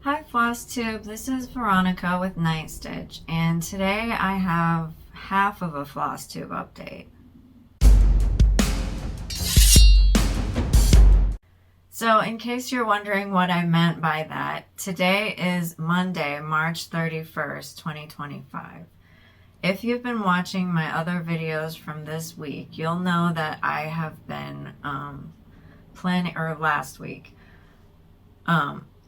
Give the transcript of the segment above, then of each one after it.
Hi Flosstube, this is Veronica with Night Stitch, and today I have half of a Flosstube update. So in case you're wondering what I meant by that, today is Monday, March 31st, 2025. If you've been watching my other videos from this week, you'll know that I have been planning, or last week,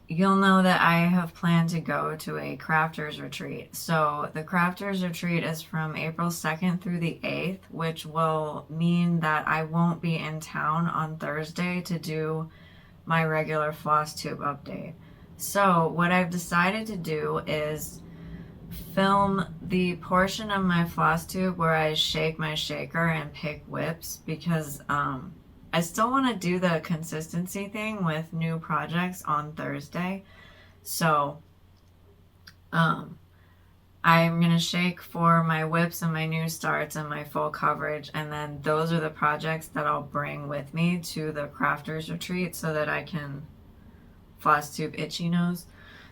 you'll know that I have planned to go to a crafters retreat. So the crafters retreat is from April 2nd through the 8th, which will mean that I won't be in town on Thursday to do my regular Flosstube update. So what I've decided to do is film the portion of my Flosstube where I shake my shaker and pick whips, because I still want to do the consistency thing with new projects on Thursday. So I'm going to shake for my whips and my new starts and my full coverage, and then those are the projects that I'll bring with me to the crafters retreat so that I can Flosstube itchy nose,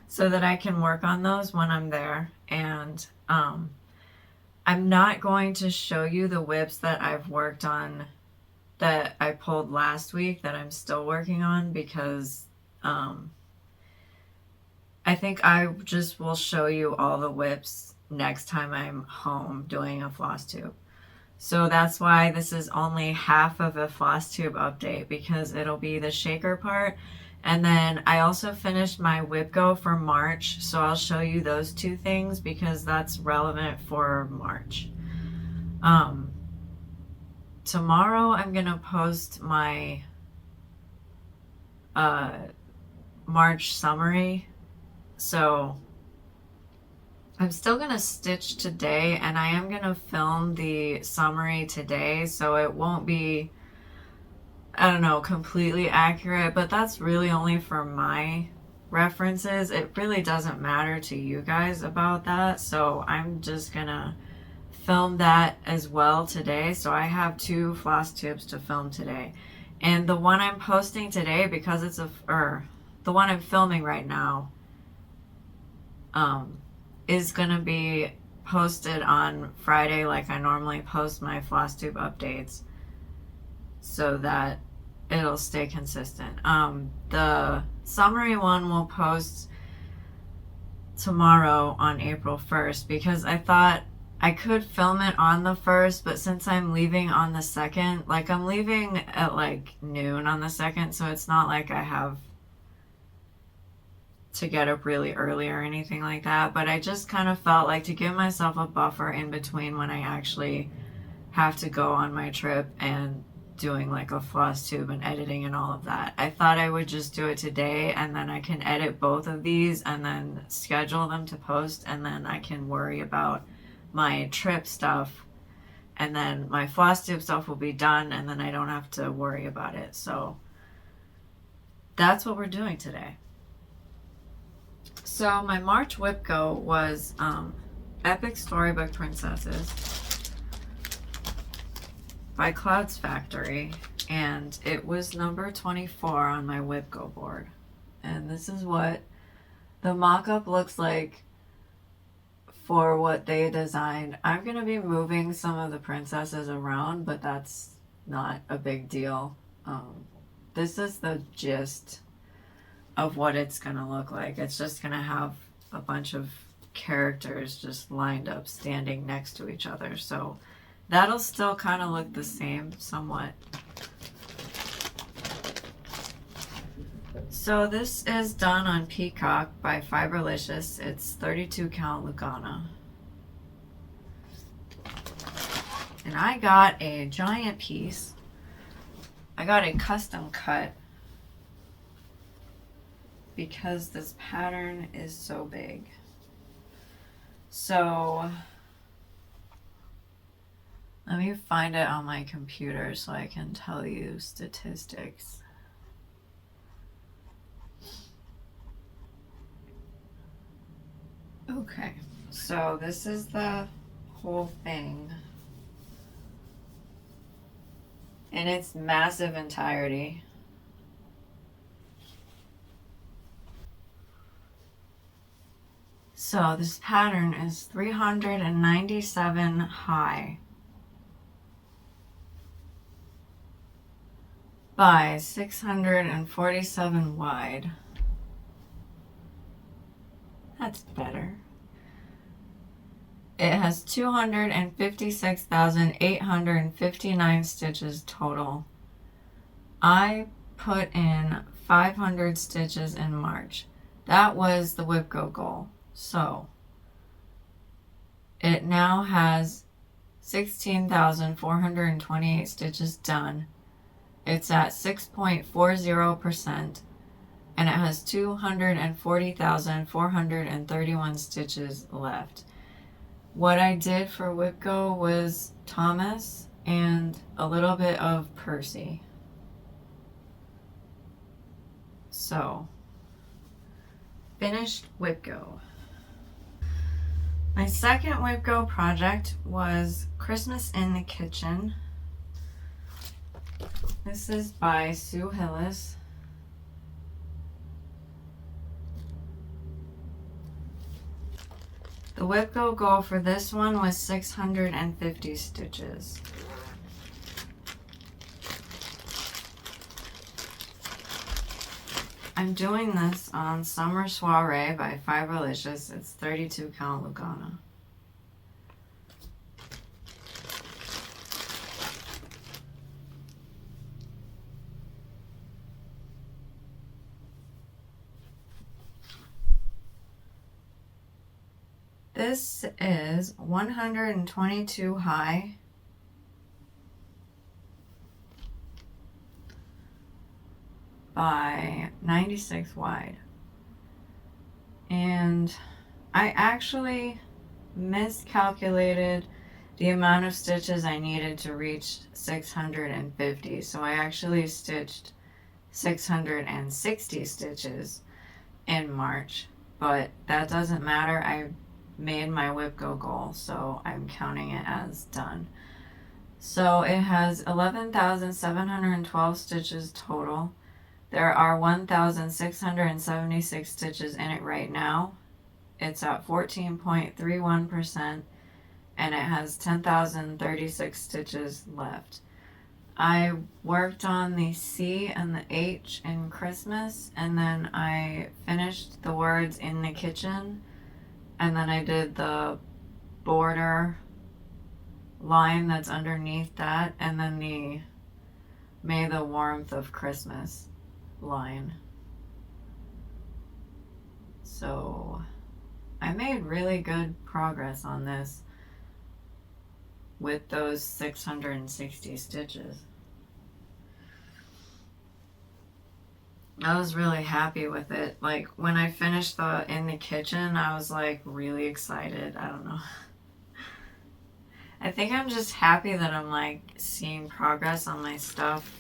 so that I can work on those when I'm there. And I'm not going to show you the whips that I've worked on that I pulled last week that I'm still working on, because I think I just will show you all the whips next time I'm home doing a Flosstube. So that's why this is only half of a Flosstube update, because it'll be the shaker part. And then I also finished my whip go for March, so I'll show you those two things because that's relevant for March. Tomorrow I'm gonna post my March summary. So I'm still gonna stitch today, and I am gonna film the summary today, so it won't be, I don't know, completely accurate, but that's really only for my references. It really doesn't matter to you guys about that, so I'm just gonna film that as well today. So I have two Flosstubes to film today, and the one I'm posting today, because it's the one I'm filming right now, is gonna be posted on Friday like I normally post my Flosstube updates, so that it'll stay consistent. The summary one will post tomorrow on April 1st, because I thought I could film it on the 1st, but since I'm leaving on the 2nd, like I'm leaving at like noon on the 2nd, so it's not like I have to get up really early or anything like that, but I just kind of felt like to give myself a buffer in between when I actually have to go on my trip and doing like a Flosstube and editing and all of that. I thought I would just do it today, and then I can edit both of these and then schedule them to post, and then I can worry about my trip stuff, and then my Flosstube stuff will be done, and then I don't have to worry about it. So that's what we're doing today. So my March whip go was Epic Storybook Princesses by Clouds Factory, and it was number 24 on my whip go board. And this is what the mock-up looks like for what they designed. I'm gonna be moving some of the princesses around, but that's not a big deal. This is the gist of what it's gonna look like. It's just gonna have a bunch of characters just lined up standing next to each other, so that'll still kind of look the same somewhat. So this is done on Peacock by Fiberlicious. It's 32 count Lugana. And I got a giant piece. I got a custom cut because this pattern is so big. So let me find it on my computer so I can tell you statistics. Okay, so this is the whole thing in its massive entirety. So this pattern is 397 high by 647 wide. That's better. It has 256,859 stitches total. I put in 500 stitches in March. That was the whip go goal. So it now has 16,428 stitches done. It's at 6.40%, and it has 240,431 stitches left. What I did for whip go was Thomas and a little bit of Percy. So, finished whip go. My second whip go project was Christmas in the Kitchen. This is by Sue Hillis. The whip go goal for this one was 650 stitches. I'm doing this on Summer Soiree by Fibrelicious. It's 32 count Lugana. This is 122 high by 96 wide. And I actually miscalculated the amount of stitches I needed to reach 650. So I actually stitched 660 stitches in March, but that doesn't matter. I made my whip go goal, so I'm counting it as done. So it has 11,712 stitches total. There are 1,676 stitches in it right now. It's at 14.31%, and it has 10,036 stitches left. I worked on the C and the H in Christmas, and then I finished the words in the kitchen, and then I did the border line that's underneath that, and then the May the Warmth of Christmas line. So I made really good progress on this with those 660 stitches. I was really happy with it. Like when I finished the in the kitchen, I was like really excited. I don't know. I think I'm just happy that I'm like seeing progress on my stuff.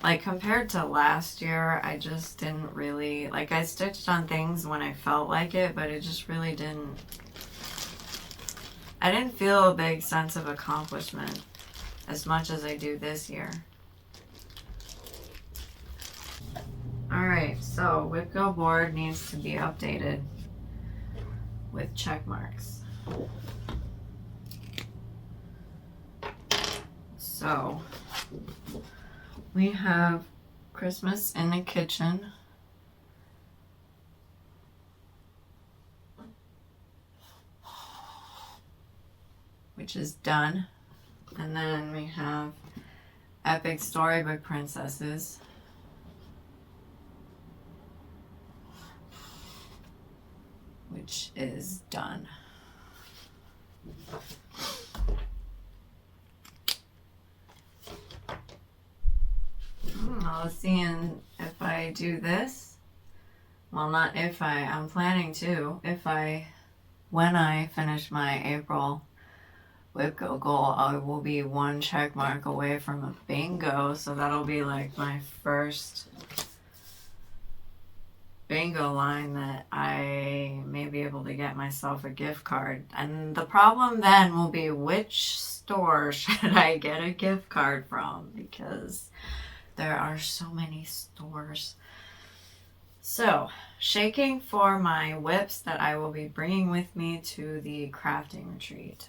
Like compared to last year, I just didn't really, like I stitched on things when I felt like it, but it just really didn't, I didn't feel a big sense of accomplishment as much as I do this year. Alright, so whip go board needs to be updated with check marks. So we have Christmas in the Kitchen. Which is done. And then we have Epic Storybook Princesses. Which is done. Let's see if I do this. Well, not if I'm planning to. When I finish my April whip go goal, I will be one check mark away from a bingo. So that'll be like my first bingo line that I may be able to get myself a gift card. And the problem then will be which store should I get a gift card from, because there are so many stores. So, shaking for my whips that I will be bringing with me to the crafting retreat.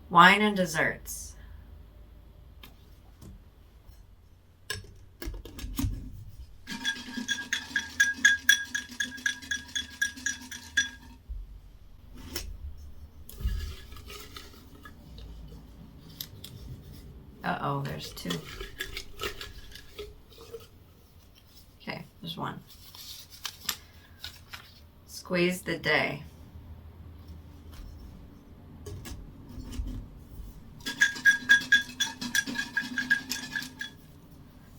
Wine and desserts. Uh-oh, there's two. Okay, there's one. Squeeze the day. I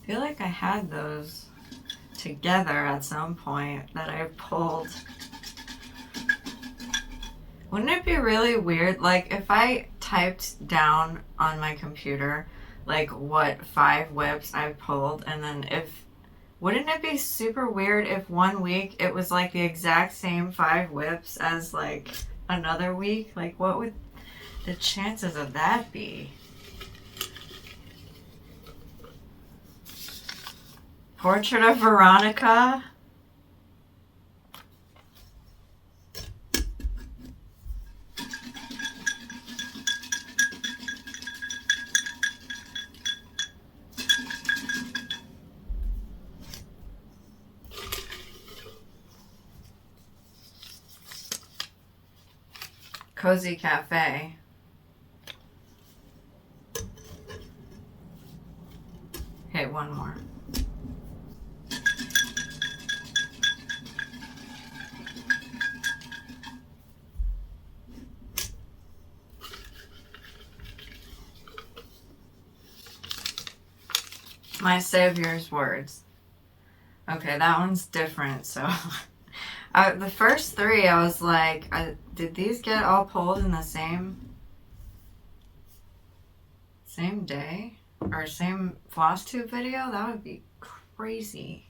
feel like I had those together at some point that I pulled. Wouldn't it be really weird, like if I typed down on my computer like what 5 whips I pulled, and then wouldn't it be super weird if one week it was like the exact same 5 whips as like another week? Like what would the chances of that be? Portrait of Veronica. Cozy Cafe. Okay, one more. My Savior's Words. Okay, that one's different. So the first 3, I was like, did these get all pulled in the same day? Or same Flosstube video? That would be crazy.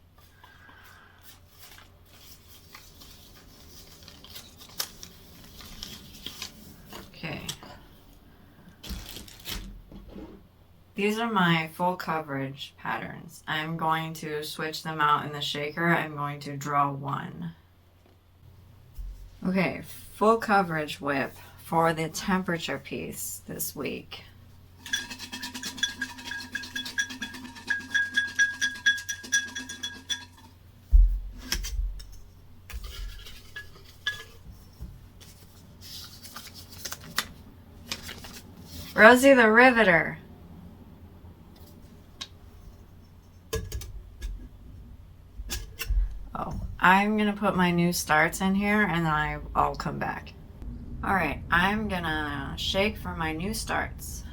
Okay. These are my full coverage patterns. I'm going to switch them out in the shaker. I'm going to draw 1. Okay, full coverage whip for the temperature piece this week. Rosie the Riveter. Oh, I'm gonna put my new starts in here and then I'll come back. All right, I'm gonna shake for my new starts.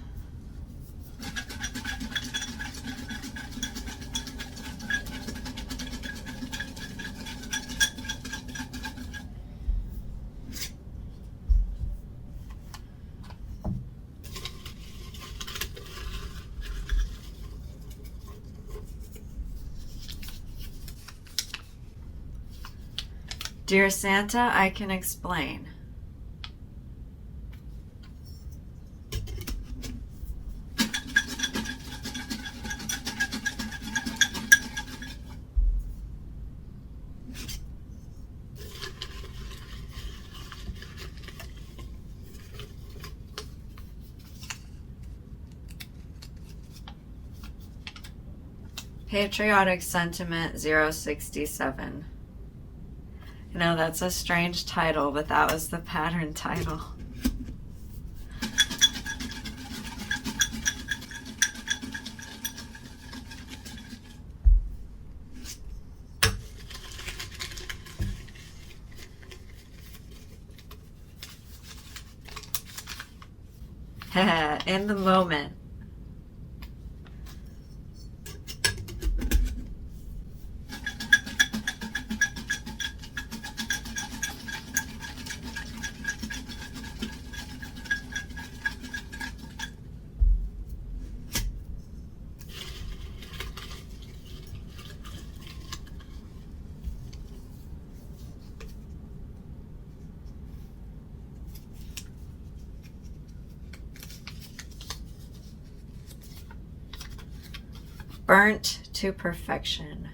Dear Santa, I can explain. Patriotic Sentiment 067. You know, that's a strange title, but that was the pattern title. In the moment. Burnt to perfection.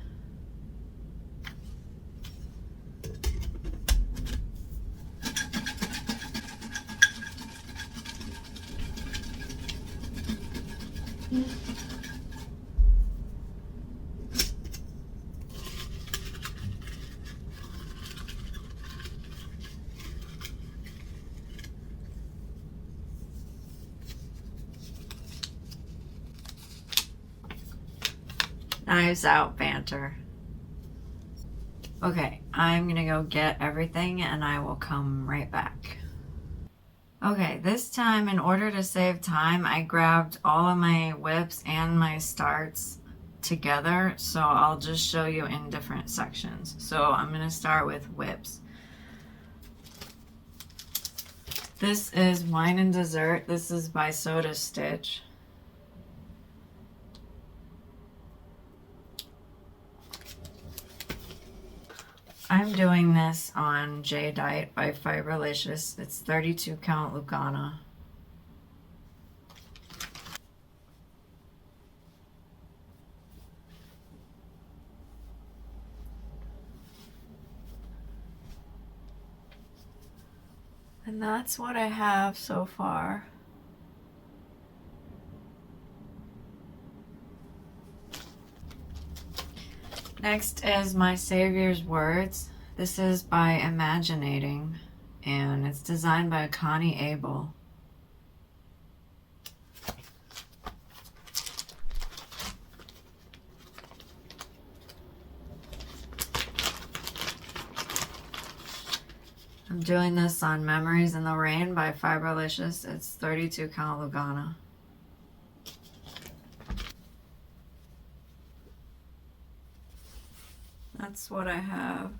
Knives out banter. Okay, I'm gonna go get everything and I will come right back. Okay, this time in order to save time, I grabbed all of my whips and my starts together, so I'll just show you in different sections. So I'm gonna start with whips. This is Wine and Dessert. This is by Soda Stitch. I'm doing this on Jadeite by Fiberlicious. It's 32 count Lucana. And that's what I have so far. Next is My Savior's Words. This is by Imaginating, and it's designed by Connie Abel. I'm doing this on Memories in the Rain by Fiberlicious. It's 32 count Lugana. That's what I have.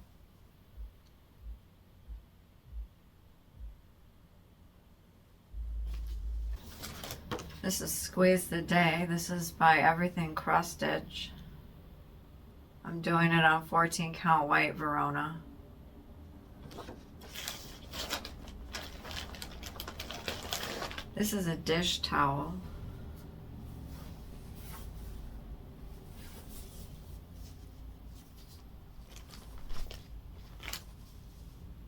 This is Squeeze the Day. This is by Everything Cross Stitch. I'm doing it on 14 count white Verona. This is a dish towel.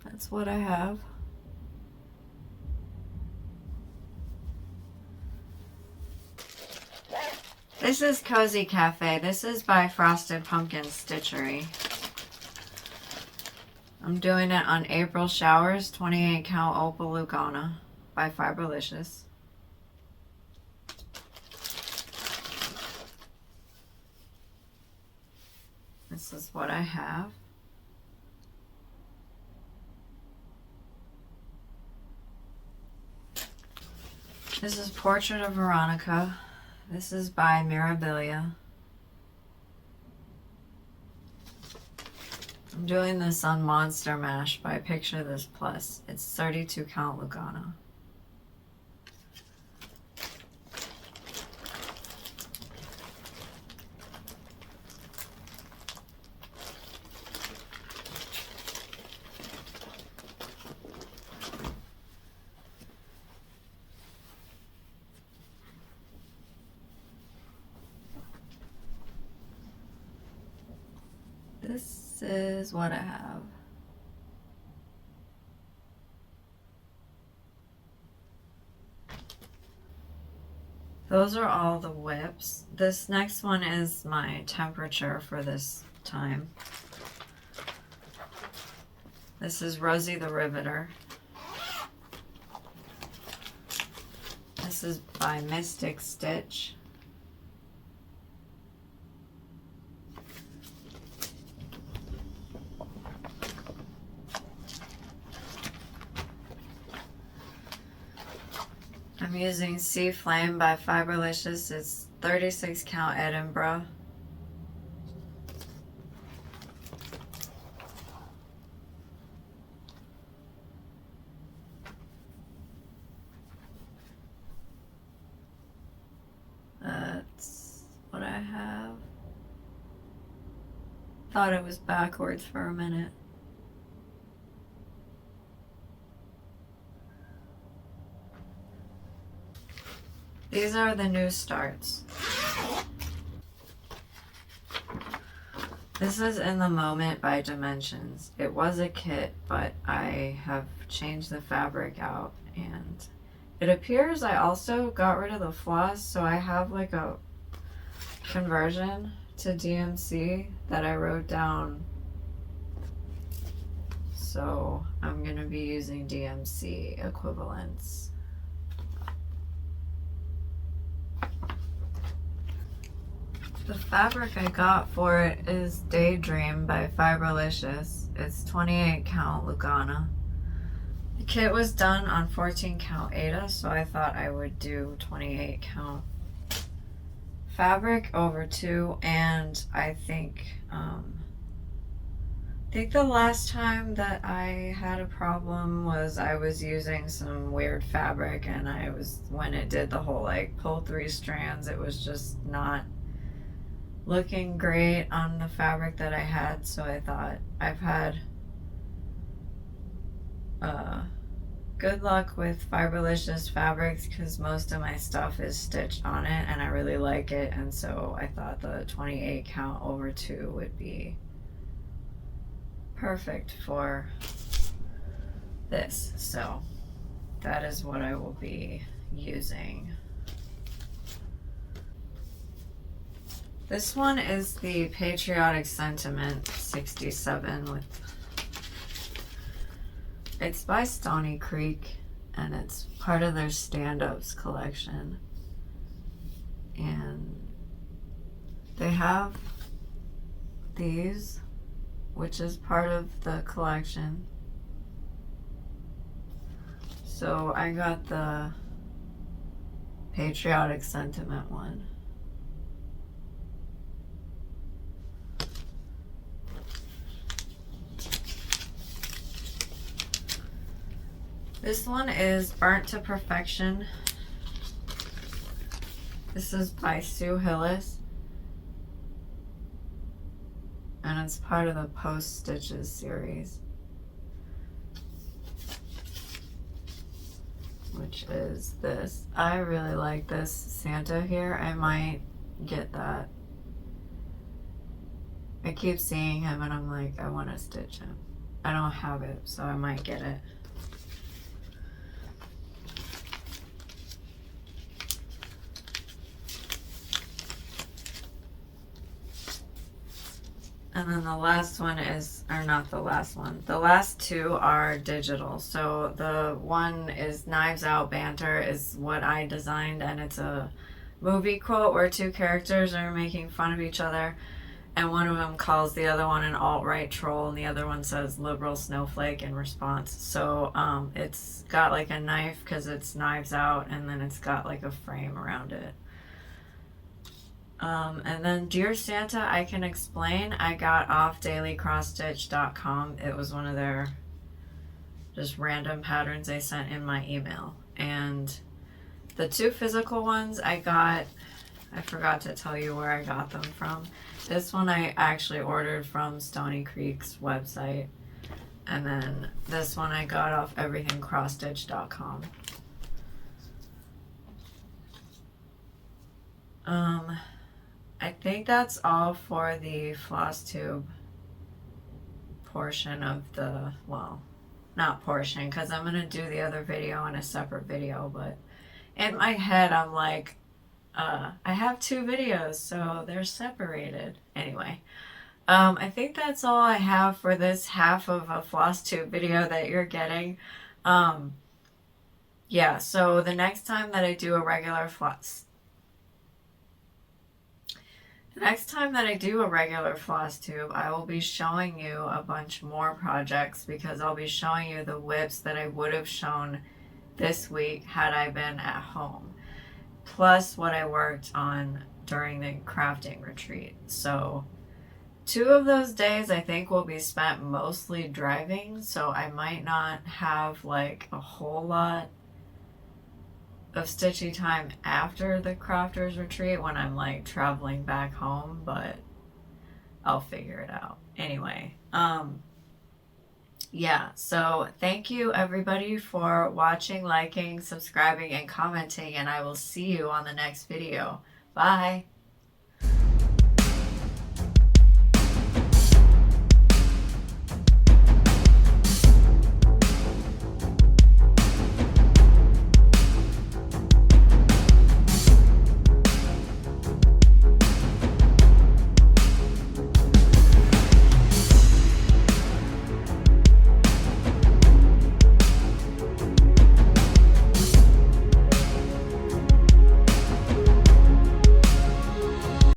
That's what I have. This is Cozy Cafe. This is by Frosted Pumpkin Stitchery. I'm doing it on April Showers, 28 count Opal Lugana by Fiberlicious. This is what I have. This is Portrait of Veronica. This is by Mirabilia. I'm doing this on Monster Mash by Picture This Plus. It's 32 count Lugana. This is what I have. Those are all the whips. This next one is my temperature for this time. This is Rosie the Riveter. This is by Mystic Stitch. I'm using Sea Flame by Fiberlicious. It's 36 count Edinburgh. That's what I have. Thought it was backwards for a minute. These are the new starts. This is In the Moment by Dimensions. It was a kit, but I have changed the fabric out, and it appears I also got rid of the floss, so I have like a conversion to DMC that I wrote down. So I'm going to be using DMC equivalents. The fabric I got for it is Daydream by Fiberlicious. It's 28 count Lugana. The kit was done on 14 count Aida, so I thought I would do 28 count fabric over 2, and I think the last time that I had a problem was I was using some weird fabric, and when it did the whole like pull 3 strands, it was just not looking great on the fabric that I had. So I thought, I've had good luck with Fiberlicious fabrics because most of my stuff is stitched on it and I really like it, and so I thought the 28 count over 2 would be perfect for this. So that is what I will be using. This one is the Patriotic Sentiment 67 it's by Stony Creek, and it's part of their stand-ups collection. And they have these, which is part of the collection. So I got the Patriotic Sentiment one. This one is Burnt to Perfection. This is by Sue Hillis, and it's part of the Post Stitches series, which is this. I really like this Santa here. I might get that. I keep seeing him and I'm like, I want to stitch him. I don't have it, so I might get it. And then the last one is, or not the last one, the last 2 are digital. So the one is Knives Out Banter is what I designed, and it's a movie quote where 2 characters are making fun of each other, and one of them calls the other one an alt-right troll, and the other one says liberal snowflake in response. So it's got like a knife because it's Knives Out, and then it's got like a frame around it. And then Dear Santa, I Can Explain, I got off dailycrossstitch.com. It was one of their just random patterns they sent in my email. And the 2 physical ones I forgot to tell you where I got them from. This one I actually ordered from Stony Creek's website. And then this one I got off everythingcrossstitch.com. I think that's all for the Flosstube portion of the, well, not portion, because I'm going to do the other video in a separate video, but in my head I'm like, I have 2 videos, so they're separated. Anyway, I think that's all I have for this half of a Flosstube video that you're getting. Yeah, so the next time that I do a regular Flosstube, I will be showing you a bunch more projects, because I'll be showing you the whips that I would have shown this week had I been at home, plus what I worked on during the crafting retreat. So 2 of those days I think will be spent mostly driving, so I might not have like a whole lot of stitchy time after the crafters retreat when I'm like traveling back home, but I'll figure it out. Anyway, yeah, so thank you everybody for watching, liking, subscribing, and commenting, and I will see you on the next video. Bye!